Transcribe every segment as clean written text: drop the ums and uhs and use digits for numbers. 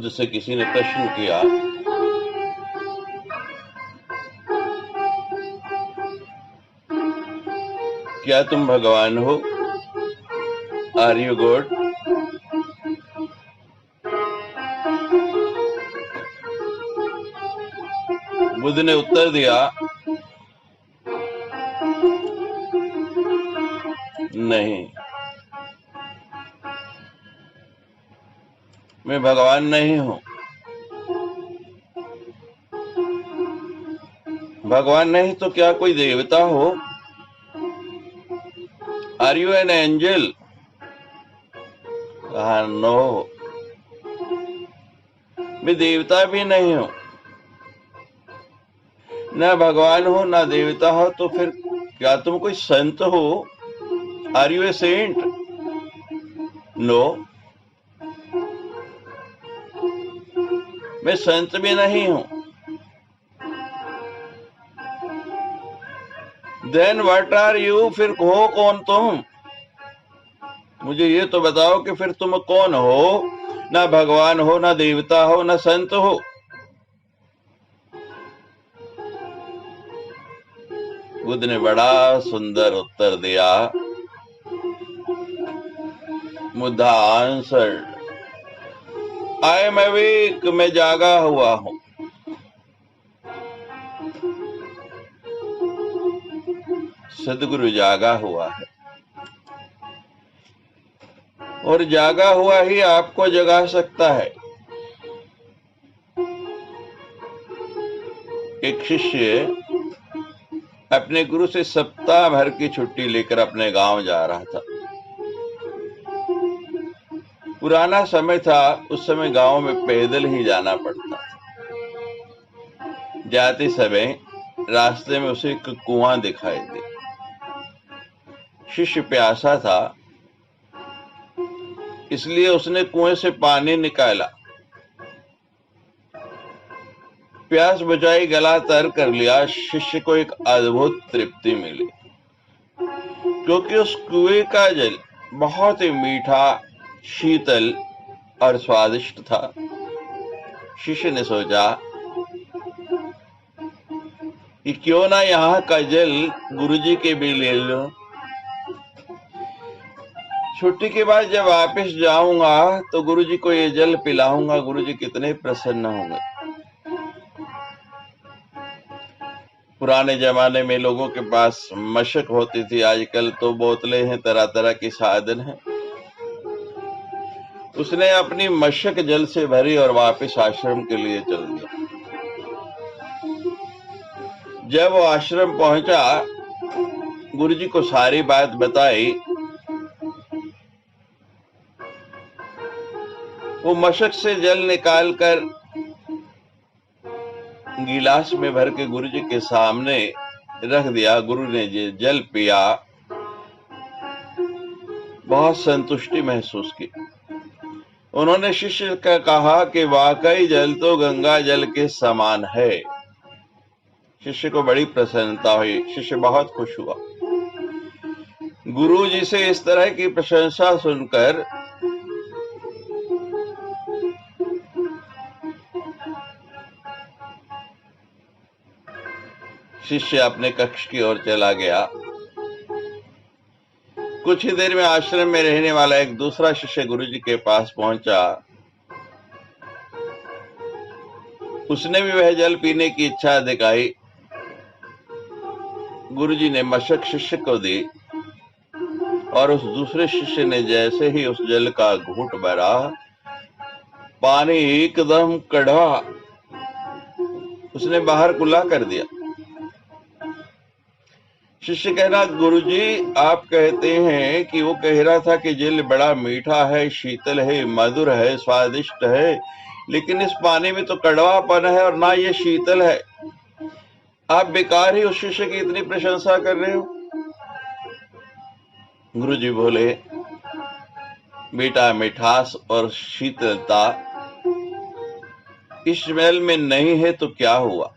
बुद्ध से किसी ने प्रश्न किया, क्या तुम भगवान हो? Are you God? बुद्ध ने उत्तर दिया, नहीं, मैं भगवान नहीं हूं। भगवान नहीं तो क्या कोई देवता हो? Are you an angel? No, मैं देवता भी नहीं हूं। ना भगवान हो ना देवता हो, तो फिर क्या तुम कोई संत हो? Are you a saint? No, मैं संत भी नहीं हूं। Then what are you? फिर हो कौन तुम? मुझे ये तो बताओ कि फिर तुम कौन हो? ना भगवान हो, ना देवता हो, ना संत हो। बुद्ध ने बड़ा सुंदर उत्तर दिया। Buddha answered, I am awake, मैं जागा हुआ हूं। सदगुरु जागा हुआ है, और जागा हुआ ही आपको जगा सकता है। एक शिष्य अपने गुरु से सप्ताह भर की छुट्टी लेकर अपने गांव जा रहा था। पुराना समय था, उस समय गांव में पैदल ही जाना पड़ता। जाते समय रास्ते में उसे एक कुआं दिखाई दे। शिष्य प्यासा था, इसलिए उसने कुएं से पानी निकाला। प्यास बुझाई, गला तर कर लिया। शिष्य को एक अद्भुत तृप्ति मिली, क्योंकि उस कुएं का जल बहुत ही मीठा, शीतल और स्वादिष्ट था। शिष्य ने सोचा कि क्यों ना यहाँ का जल गुरुजी के भी ले लो। छुट्टी के बाद जब वापस जाऊंगा तो गुरुजी को ये जल पिलाऊंगा। गुरुजी कितने प्रसन्न होंगे। पुराने जमाने में लोगों के पास मशक होती थी, आजकल तो बोतलें हैं, तरह तरह के साधन हैं। उसने अपनी मशक जल से भरी और वापस आश्रम के लिए चल दिया। जब वो आश्रम पहुंचा, गुरुजी को सारी बात बताई। वो मशक से जल निकालकर गिलास में भर के गुरुजी के सामने रख दिया। गुरु ने ये जल पिया, बहुत संतुष्टि महसूस की। उन्होंने शिष्य का कहा कि वाकई जल तो गंगा जल के समान है। शिष्य को बड़ी प्रसन्नता हुई, शिष्य बहुत खुश हुआ। गुरु जी से इस तरह की प्रशंसा सुनकर शिष्य अपने कक्ष की ओर चला गया। कुछ ही देर में आश्रम में रहने वाला एक दूसरा शिष्य गुरुजी के पास पहुंचा। उसने भी वह जल पीने की इच्छा दिखाई। गुरुजी ने मशक शिष्य को दी, और उस दूसरे शिष्य ने जैसे ही उस जल का घूंट भरा, पानी एकदम कड़वा उसने बाहर कुल्ला कर दिया। शिष्य कह रहा, गुरुजी आप कहते हैं कि वो कह रहा था कि जल बड़ा मीठा है, शीतल है, मधुर है, स्वादिष्ट है, लेकिन इस पानी में तो कड़वापन है और ना ये शीतल है। आप बेकार ही उस शिष्य की इतनी प्रशंसा कर रहे हो। गुरुजी बोले, बेटा मिठास और शीतलता इस जल में नहीं है तो क्या हुआ?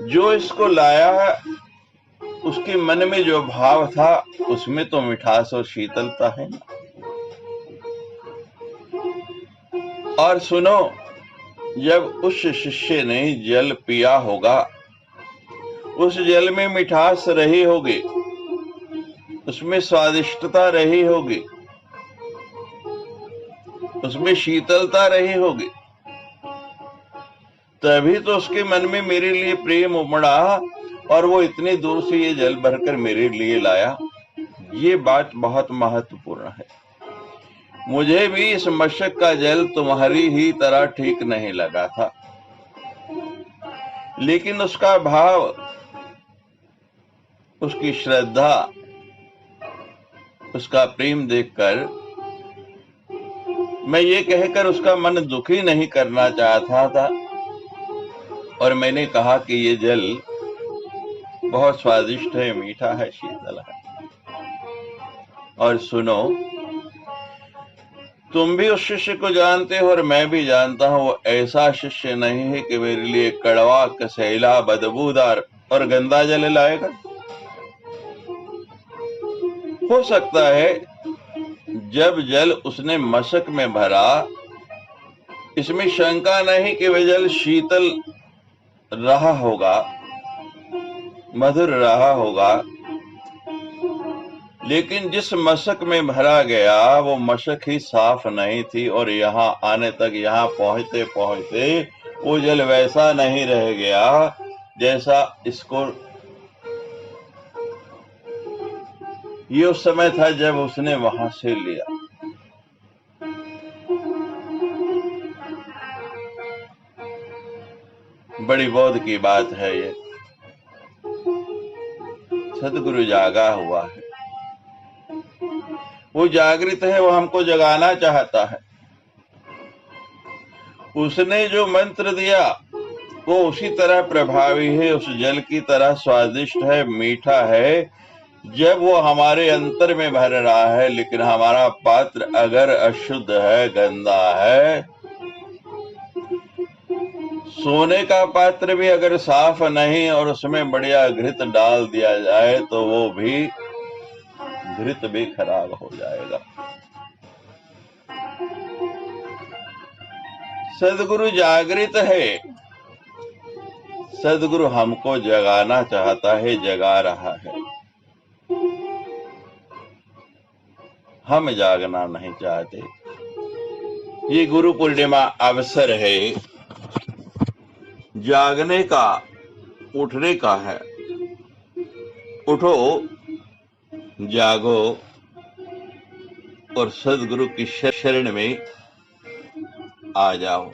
जो इसको लाया उसके मन में जो भाव था उसमें तो मिठास और शीतलता है ना। और सुनो, जब उस शिष्य ने जल पिया होगा, उस जल में मिठास रही होगी, उसमें स्वादिष्टता रही होगी, उसमें शीतलता रही होगी, तभी तो उसके मन में मेरे लिए प्रेम उमड़ा और वो इतनी दूर से ये जल भरकर मेरे लिए लाया। ये बात बहुत महत्वपूर्ण है। मुझे भी इस मशक का जल तुम्हारी ही तरह ठीक नहीं लगा था, लेकिन उसका भाव, उसकी श्रद्धा, उसका प्रेम देखकर मैं ये कहकर उसका मन दुखी नहीं करना चाहता था, और मैंने कहा कि ये जल बहुत स्वादिष्ट है, मीठा है, शीतल है। और सुनो, तुम भी उस शिष्य को जानते हो और मैं भी जानता हूं, वो ऐसा शिष्य नहीं है कि मेरे लिए कड़वा, कसैला, बदबूदार और गंदा जल लाएगा। हो सकता है जब जल उसने मशक में भरा, इसमें शंका नहीं कि वह जल शीतल रहा होगा, मधुर रहा होगा, लेकिन जिस मशक में भरा गया वो मशक ही साफ नहीं थी, और यहाँ आने तक, यहाँ पहुंचते पहुंचते वो जल वैसा नहीं रह गया जैसा इसको, ये उस समय था जब उसने वहां से लिया। बड़ी बोध की बात है ये। सदगुरु जागा हुआ है, वो जागृत है, वो हमको जगाना चाहता है। उसने जो मंत्र दिया वो उसी तरह प्रभावी है, उस जल की तरह स्वादिष्ट है, मीठा है, जब वो हमारे अंतर में भर रहा है। लेकिन हमारा पात्र अगर अशुद्ध है, गंदा है, सोने का पात्र भी अगर साफ नहीं और उसमें बढ़िया घृत डाल दिया जाए तो वो भी, घृत भी खराब हो जाएगा। सदगुरु जागृत है, सदगुरु हमको जगाना चाहता है, जगा रहा है। हम जागना नहीं चाहते। ये गुरु पूर्णिमा अवसर है, जागने का, उठने का है। उठो, जागो और सदगुरु की शरण में आ जाओ।